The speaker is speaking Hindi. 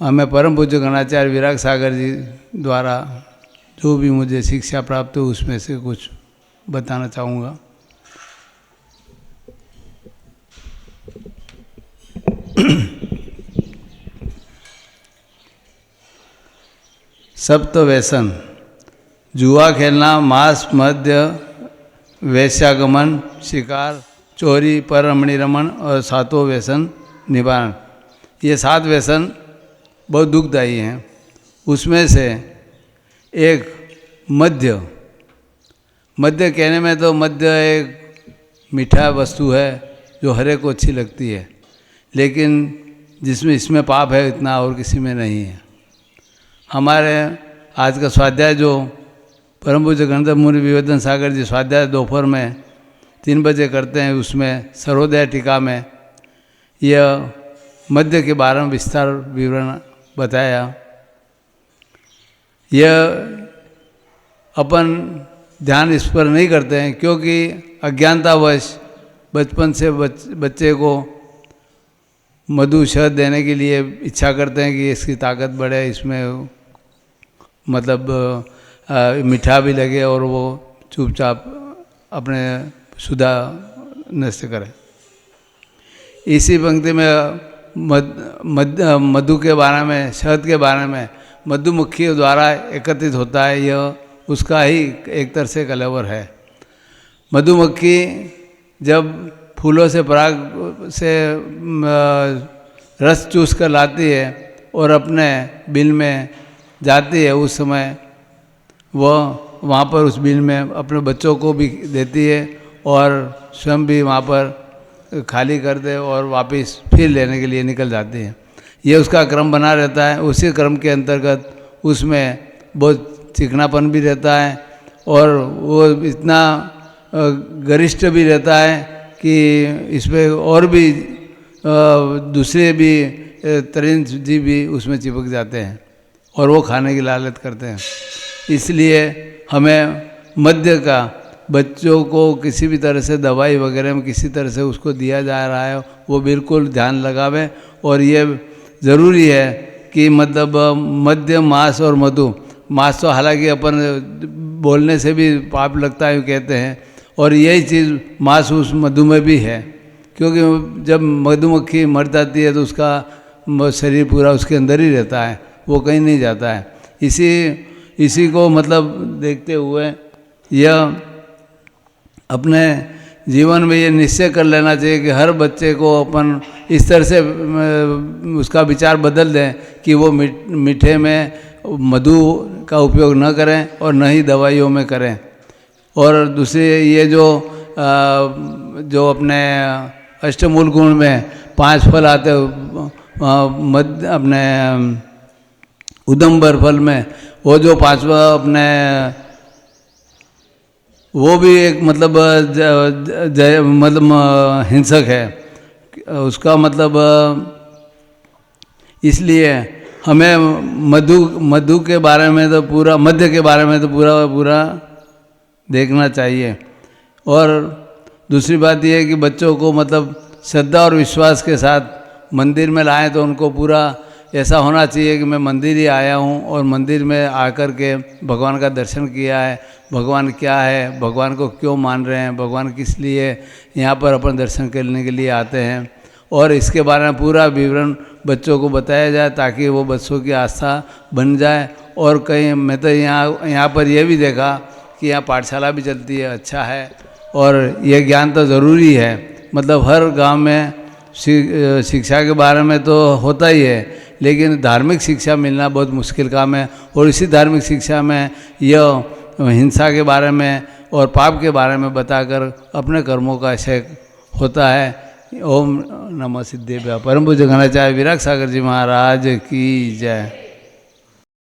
हमें परम पूज्य गणाचार्य विराग सागर जी द्वारा जो भी मुझे शिक्षा प्राप्त हो उसमें से कुछ बताना चाहूँगा। सप्त व्यसन, जुआ खेलना, मांस, मद्य, वैश्यागमन, शिकार, चोरी, पररमणी रमन और सातों व्यसन निवारण। ये 7 व्यसन बहुत दुखदायी हैं। उसमें से एक मद्य, मद्य कहने में तो मद्य एक मीठा वस्तु है जो हर एक को अच्छी लगती है, लेकिन जिसमें इसमें पाप है इतना और किसी में नहीं है। हमारे आज का स्वाध्याय जो परम पूज्य गणधर मुनि विवेदन सागर जी स्वाध्याय दोपहर में 3 बजे करते हैं, उसमें सर्वोदय टीका में यह मद्य के बारे में विस्तार विवरण बताया। यह अपन ध्यान इस पर नहीं करते हैं क्योंकि अज्ञानतावश बचपन से बच्चे को मधु शहद देने के लिए इच्छा करते हैं कि इसकी ताकत बढ़े, इसमें मतलब मीठा भी लगे और वो चुपचाप अपने सुधा नष्ट करे। इसी पंक्ति में मधु के बारे में, शहद के बारे में, मधुमक्खी द्वारा एकत्रित होता है, यह उसका ही एक तरह से कलेवर है। मधुमक्खी जब फूलों से पराग से रस चूस कर लाती है और अपने बिल में जाती है, उस समय वह वहाँ पर उस बिल में अपने बच्चों को भी देती है और स्वयं भी वहाँ पर खाली कर दे और वापस फिर लेने के लिए निकल जाती है। ये उसका क्रम बना रहता है। उसी क्रम के अंतर्गत उसमें बहुत चिकनापन भी रहता है और वो इतना गरिष्ठ भी रहता है कि इसमें और भी दूसरे भी तरीन जीव भी उसमें चिपक जाते हैं और वो खाने की लालच करते हैं। इसलिए हमें मद्य का बच्चों को किसी भी तरह से दवाई वगैरह में किसी तरह से उसको दिया जा रहा है वो बिल्कुल ध्यान लगावे। और ये ज़रूरी है कि मतलब मद्य, मांस और मधु, मांस तो हालांकि अपन बोलने से भी पाप लगता है कहते हैं, और यही चीज़ मांस उस मधु में भी है, क्योंकि जब मधुमक्खी मर जाती है तो उसका शरीर पूरा उसके अंदर ही रहता है, वो कहीं नहीं जाता है। इसी को मतलब देखते हुए यह अपने जीवन में ये निश्चय कर लेना चाहिए कि हर बच्चे को अपन इस तरह से उसका विचार बदल दें कि वो मीठे में मधु का उपयोग न करें और न ही दवाइयों में करें। और दूसरी ये जो अपने अष्टमूल गुण में 5 फल आते मध्य अपने उदम्बर फल में वो जो 5वां अपने वो भी एक मतलब हिंसक है उसका मतलब। इसलिए हमें मधु के बारे में तो पूरा, मध्य के बारे में तो पूरा देखना चाहिए। और दूसरी बात यह है कि बच्चों को मतलब श्रद्धा और विश्वास के साथ मंदिर में लाएं तो उनको पूरा ऐसा होना चाहिए कि मैं मंदिर ही आया हूँ और मंदिर में आकर के भगवान का दर्शन किया है, भगवान क्या है, भगवान को क्यों मान रहे हैं, भगवान किस लिए यहाँ पर अपन दर्शन करने के लिए आते हैं, और इसके बारे में पूरा विवरण बच्चों को बताया जाए ताकि वो बच्चों की आस्था बन जाए। और कहीं मैं तो यहाँ पर यह भी देखा कि यहाँ पाठशाला भी चलती है, अच्छा है, और यह ज्ञान तो ज़रूरी है। मतलब हर गांव में शिक्षा के बारे में तो होता ही है, लेकिन धार्मिक शिक्षा मिलना बहुत मुश्किल काम है। और इसी धार्मिक शिक्षा में यह हिंसा के बारे में और पाप के बारे में बताकर अपने कर्मों का क्षय होता है। ओम नमः सिद्धेभ्यः। परम पूज्य गणाचार्य विराग सागर जी महाराज की जय।